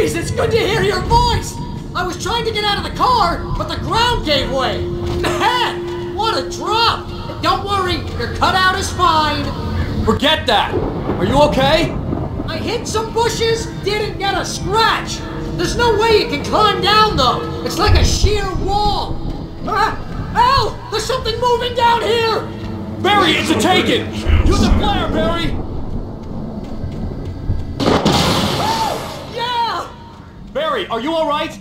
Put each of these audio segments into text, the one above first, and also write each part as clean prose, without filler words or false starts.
Jeez, it's good to hear your voice! I was trying to get out of the car, but the ground gave way! Man, what a drop! Don't worry, your cutout is fine! Forget that! Are you okay? I hit some bushes, didn't get a scratch! There's no way you can climb down, though! It's like a sheer wall! Al! There's something moving down here! Barry, it's a taken! Use the flare, Barry! Yeah! Barry, are you alright?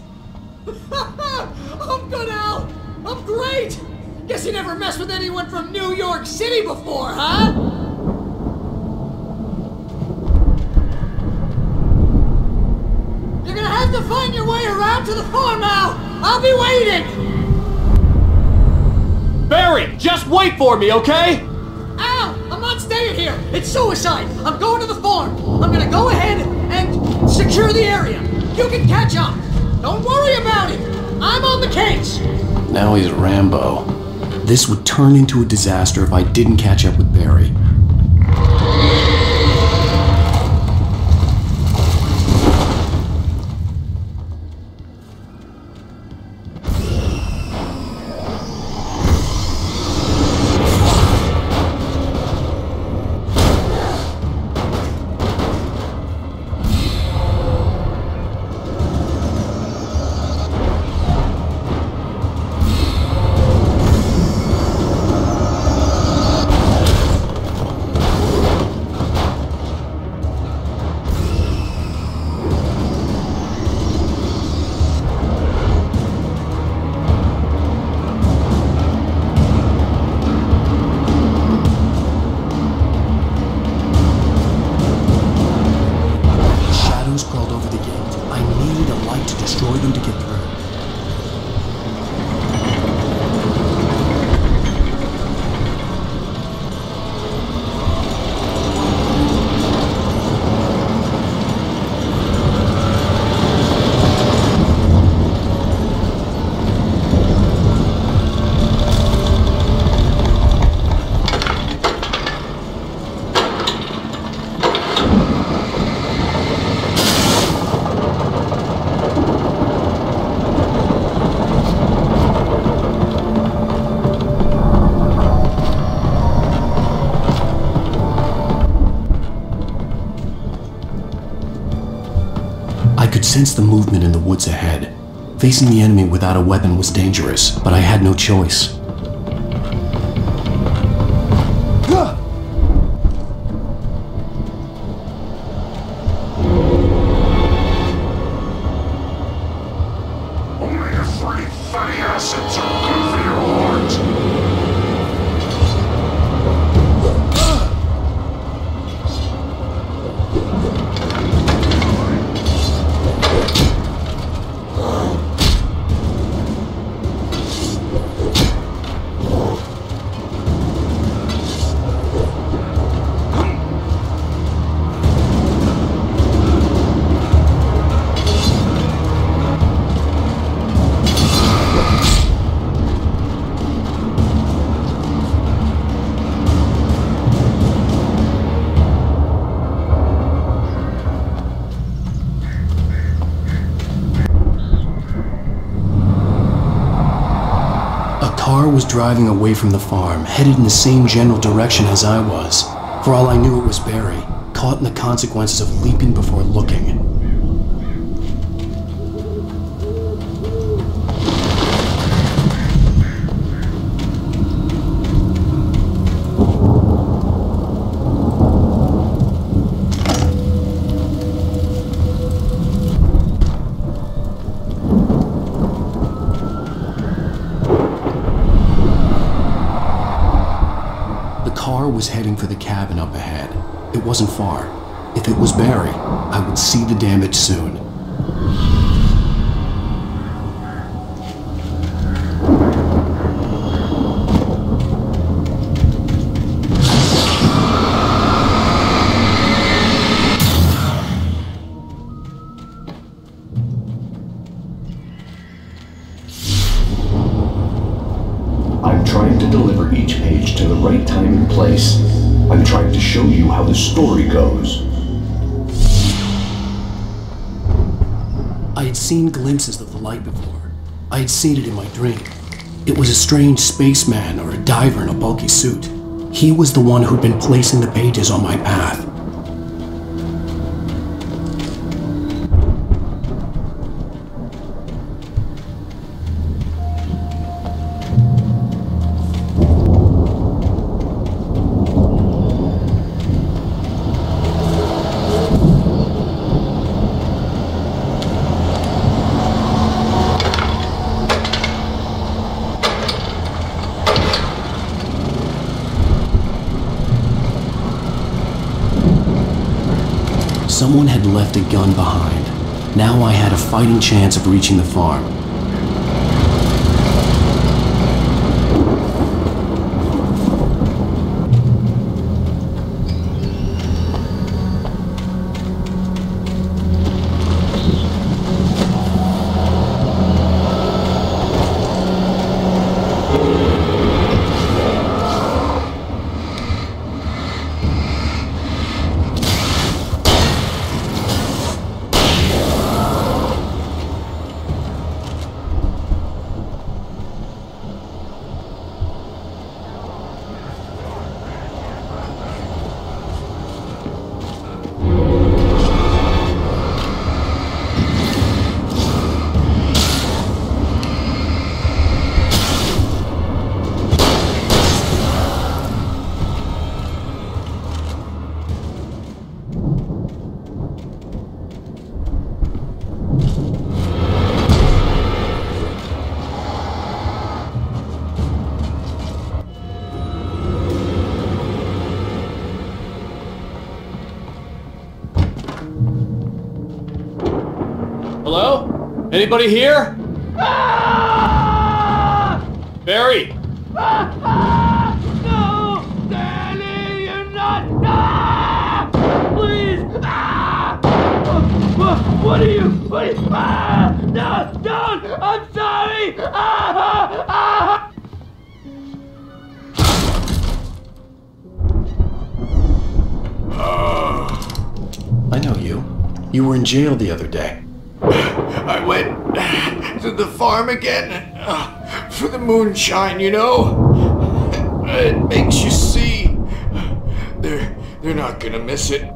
I'm good, Al! I'm great! Guess you never messed with anyone from New York City before, huh? You're gonna have to find your way around to the farm, Al! I'll be waiting! Barry, just wait for me, okay? Al! I'm not staying here! It's suicide! I'm going to the farm! I'm gonna go ahead and secure the area! You can catch up! Don't worry about it! I'm on the case! Now he's Rambo. This would turn into a disaster if I didn't catch up with Barry. I could sense the movement in the woods ahead. Facing the enemy without a weapon was dangerous, but I had no choice. Only a free fatty acids are good for your heart. Car was driving away from the farm, headed in the same general direction as I was. For all I knew, it was Barry, caught in the consequences of leaping before looking. The car was heading for the cabin up ahead. It wasn't far. If it was Barry, I would see the damage soon. I'm trying to deliver each page to the right time and place. I'm trying to show you how the story goes. had seen glimpses of the light before. I had seen it in my dream. It was a strange spaceman or a diver in a bulky suit. He was the one who'd been placing the pages on my path. Someone had left a gun behind. Now I had a fighting chance of reaching the farm. Hello? Anybody here? Barry! No! Danny, you're not! Please! What are you? No! Don't! I'm sorry! I know you. You were in jail the other day. I went to the farm again for the moonshine, you know? It makes you see. They're not gonna miss it.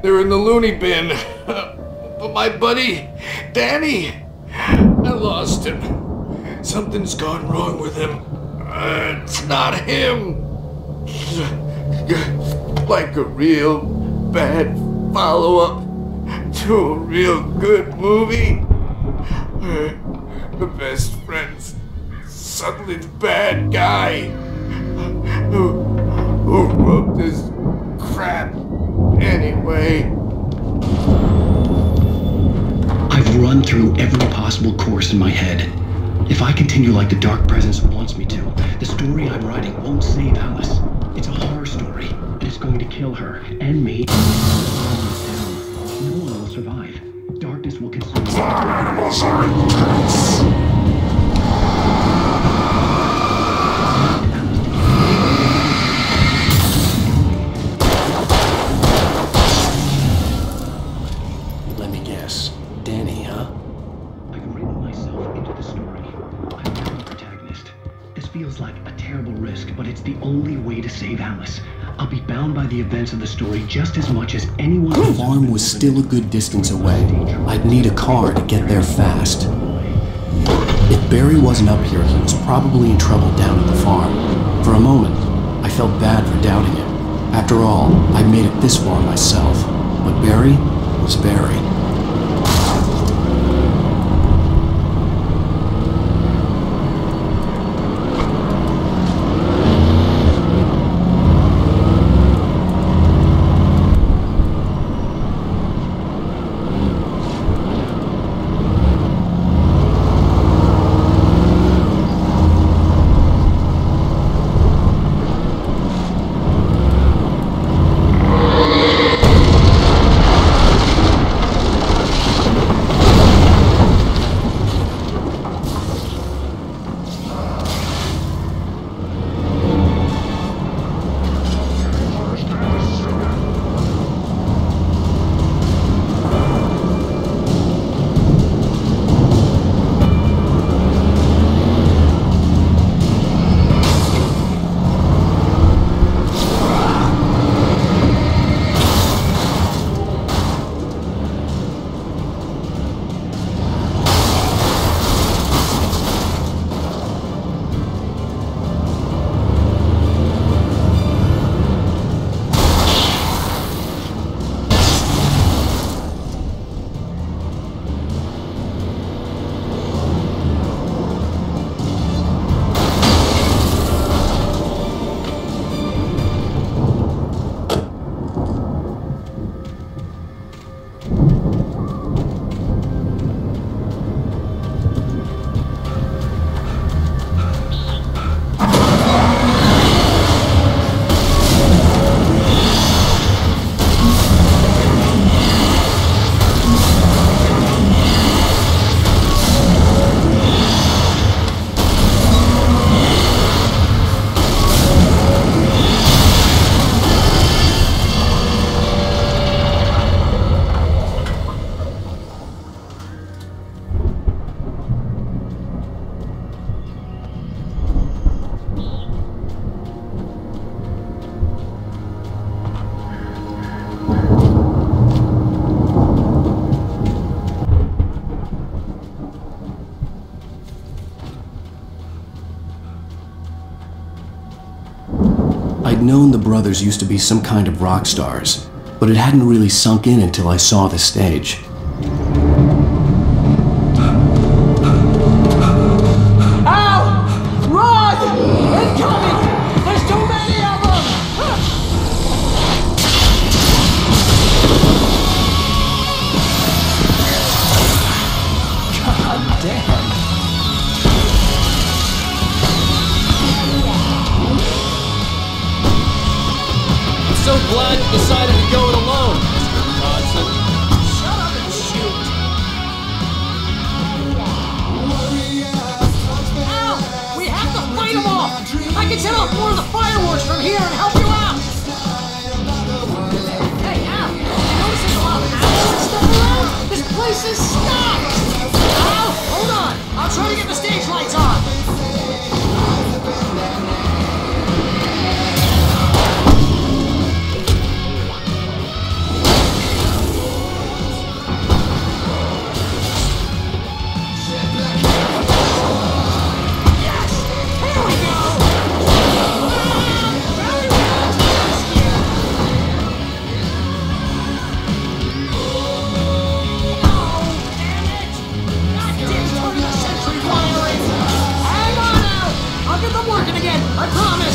They're in the loony bin. But my buddy, Danny, I lost him. Something's gone wrong with him. It's not him. Like a real bad follow-up to a real good movie where the best friend's suddenly the bad guy who wrote this crap anyway. I've run through every possible course in my head. If I continue like the Dark Presence wants me to, the story I'm writing won't save Alice. It's a horror story, and it's going to kill her and me. No one will survive. Darkness will consume. Farm animals are intense. Let me guess. Danny, huh? I've written myself into the story. I'm now the protagonist. This feels like a terrible risk, but it's the only way to save Alice. I'll be bound by the events of the story just as much as anyone. The farm was still a good distance away. I'd need a car to get there fast. If Barry wasn't up here, he was probably in trouble down at the farm. For a moment, I felt bad for doubting him. After all, I made it this far myself. But Barry was Barry. I'd known the brothers used to be some kind of rock stars, but it hadn't really sunk in until I saw the stage. Ow! Run! Incoming! There's too many of them! God damn. I'm so glad you decided to go it alone, Mr. Johnson. Shut up and shoot! Ow! We have to fight them off! I can set off more of the fireworks from here and help you out! Hey, Al! You notice there's a lot of owls and stuff around? This place is stopped! Al! Hold on! I'll try to get the stage lights on! I promise!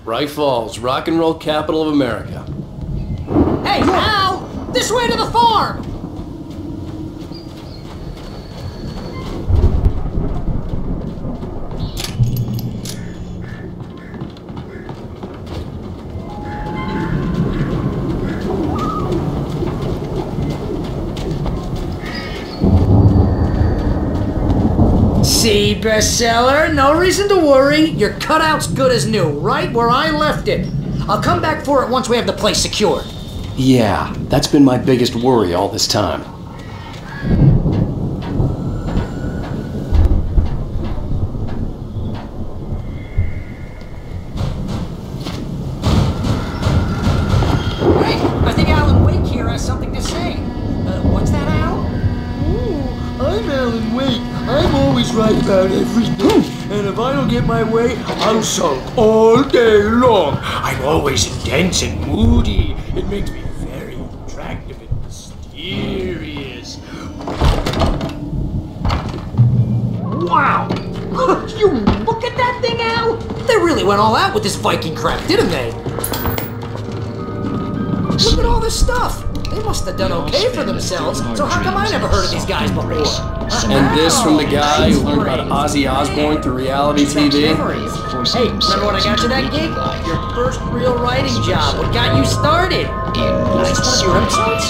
Bright Falls, rock and roll capital of America. Hey, Al! This way to the farm! See, bestseller? No reason to worry. Your cutout's good as new, right where I left it. I'll come back for it once we have the place secured. Yeah, that's been my biggest worry all this time. always right about everything. And if I don't get my way, I'm sulk all day long. I'm always intense and moody. It makes me very attractive and mysterious. Wow! You look at that thing, Al! They really went all out with this Viking crap, didn't they? Look at all this stuff! They must have done okay for themselves, so how come I never heard of these guys before? And this from the guy who learned about Ozzy Osbourne through reality TV? Hey, remember when I got you that gig? Your first real writing job, what got you started? Was this one of your episodes?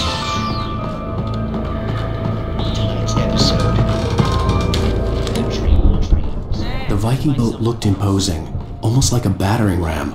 The Viking boat looked imposing, almost like a battering ram.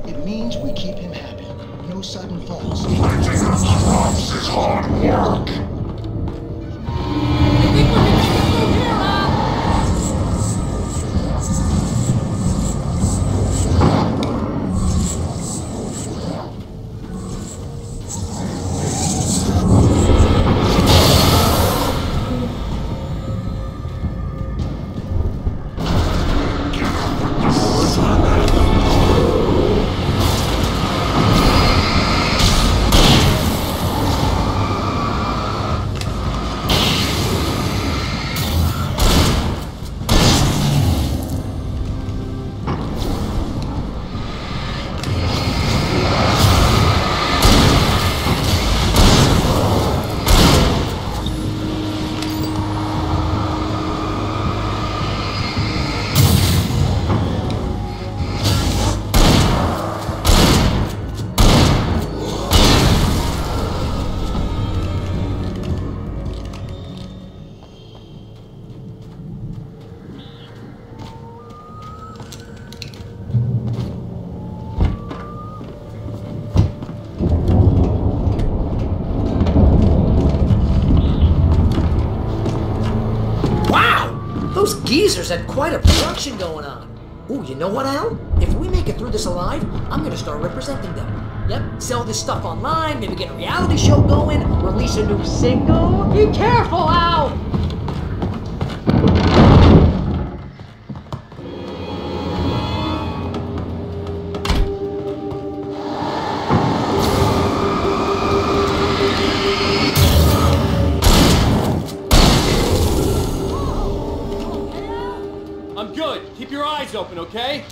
It means we keep him happy. No sudden falls. This is hard work. Those geezers had quite a production going on. Ooh, you know what, Al? If we make it through this alive, I'm gonna start representing them. Yep, sell this stuff online, maybe get a reality show going, release a new single. Be careful, Al! I'm good. Keep your eyes open, okay?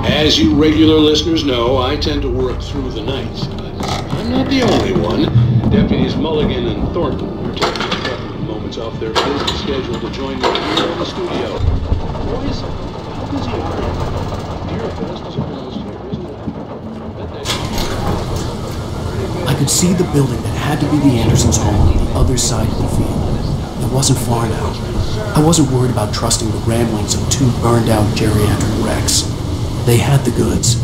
As you regular listeners know, I tend to work through the night. But I'm not the only one. Deputies Mulligan and Thornton are taking a couple of moments off their busy schedule to join me here in the studio. Boys, how busy are you? I could see the building that had to be the Andersons' home on the other side of the field. It wasn't far now. I wasn't worried about trusting the ramblings of two burned-out geriatric wrecks. They had the goods.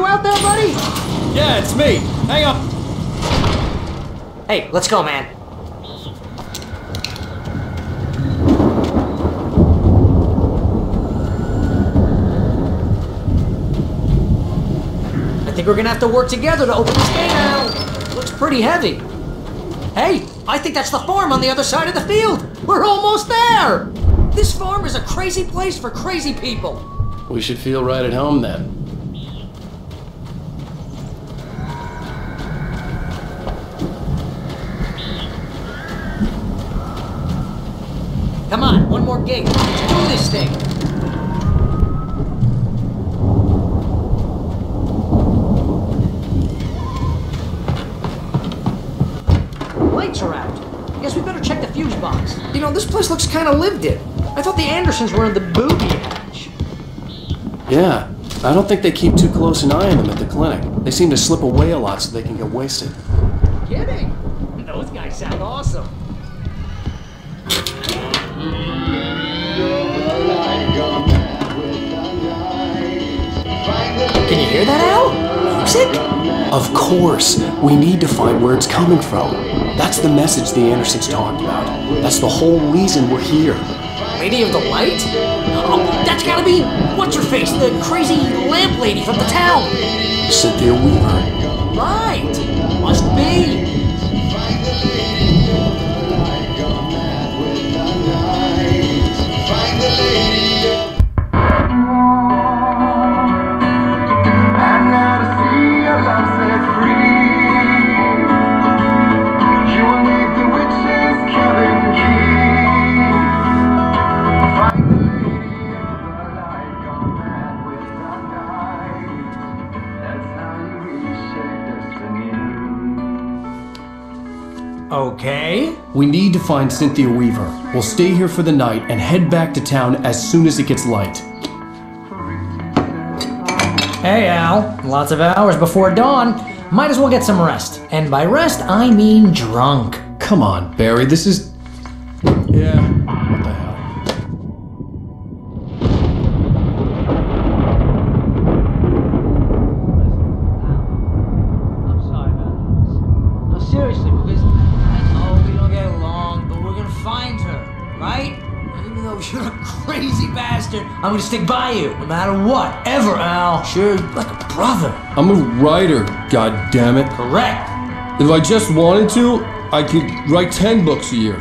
out there, buddy? Yeah, it's me. Hang up. Hey, let's go, man. I think we're gonna have to work together to open this gate now. Looks pretty heavy. Hey, I think that's the farm on the other side of the field. We're almost there. This farm is a crazy place for crazy people. We should feel right at home then. Come on, one more gate. Let's do this thing. Lights are out. I guess we better check the fuse box. You know, this place looks kind of lived in. I thought the Andersons were in the booby hatch. Yeah, I don't think they keep too close an eye on them at the clinic. They seem to slip away a lot so they can get wasted. Kidding? Those guys sound awesome. Can you hear that, Al? Music? Of course! We need to find where it's coming from. That's the message the Andersons talked about. That's the whole reason we're here. Lady of the Light? Oh, that's gotta be what's-her-face, the crazy lamp lady from the town. Cynthia Weaver. Right. Must be. Okay. We need to find Cynthia Weaver. We'll stay here for the night and head back to town as soon as it gets light. Hey, Al. Lots of hours before dawn. Might as well get some rest. And by rest, I mean drunk. Come on, Barry, this is... Yeah, what the hell? I'm sorry about this. No, seriously, because I know we don't get along, but we're gonna find her, right? And even though you're a crazy bastard, I'm gonna stick by you, no matter what, ever, Al. Sure, like a brother. I'm a writer, goddammit. Correct. If I just wanted to, I could write 10 books a year.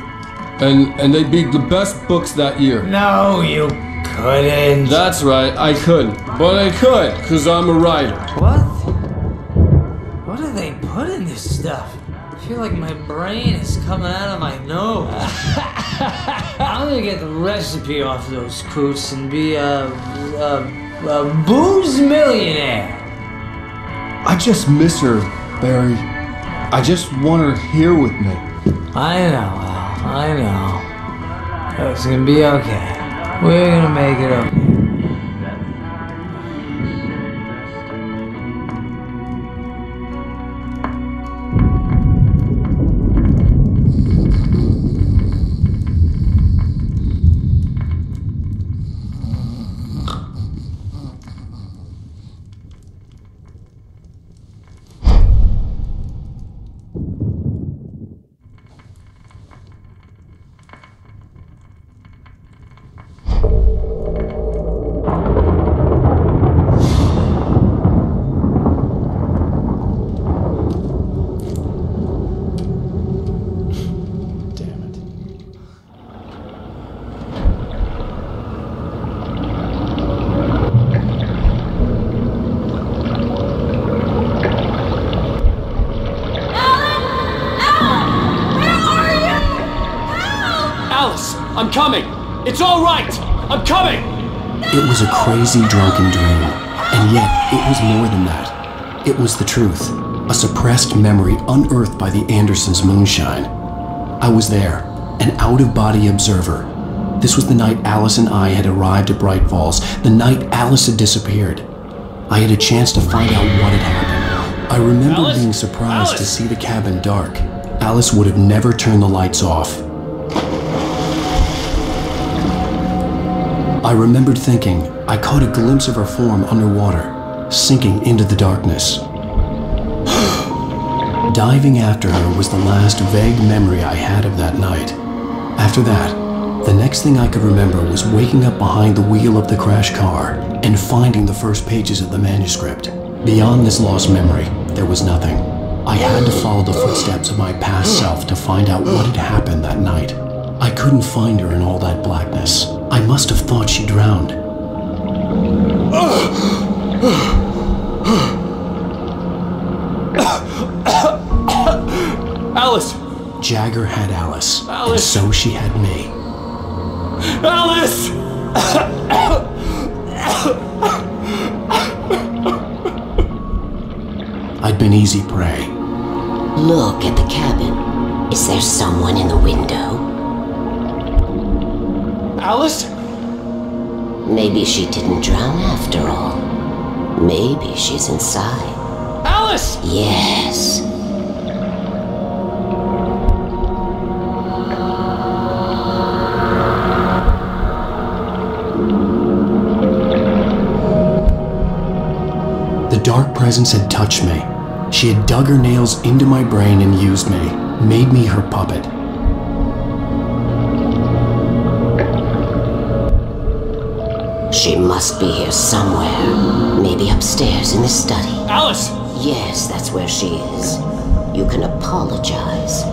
And they'd be the best books that year. No, you couldn't. That's right, I couldn't. But I could, because I'm a writer. What? What do they put in this stuff? I feel like my brain is coming out of my nose. I'm gonna get the recipe off those coots and be a booze millionaire. I just miss her, Barry. I just want her here with me. I know, Al. I know. It's gonna be okay. We're gonna make it okay. I'm coming! It's all right! I'm coming! It was a crazy, drunken dream. And yet, it was more than that. It was the truth. A suppressed memory unearthed by the Andersons' moonshine. I was there, an out-of-body observer. This was the night Alice and I had arrived at Bright Falls, the night Alice had disappeared. I had a chance to find out what had happened. I remember being surprised to see the cabin dark. Alice would have never turned the lights off. I remembered thinking I caught a glimpse of her form underwater. sinking into the darkness. Diving after her was the last vague memory I had of that night. After that, the next thing I could remember was waking up behind the wheel of the crash car and finding the first pages of the manuscript. Beyond this lost memory, there was nothing. I had to follow the footsteps of my past self to find out what had happened that night. I couldn't find her in all that blackness. I must have thought she drowned. Alice! Jagger had Alice. Alice! And so she had me. Alice! I'd been easy prey. Look at the cabin. Is there someone in the window? Alice? Maybe she didn't drown after all. Maybe she's inside. Alice! Yes. The dark presence had touched me. She had dug her nails into my brain and used me, made me her puppet. She must be here somewhere. Maybe upstairs in the study. Alice! Yes, that's where she is. You can apologize.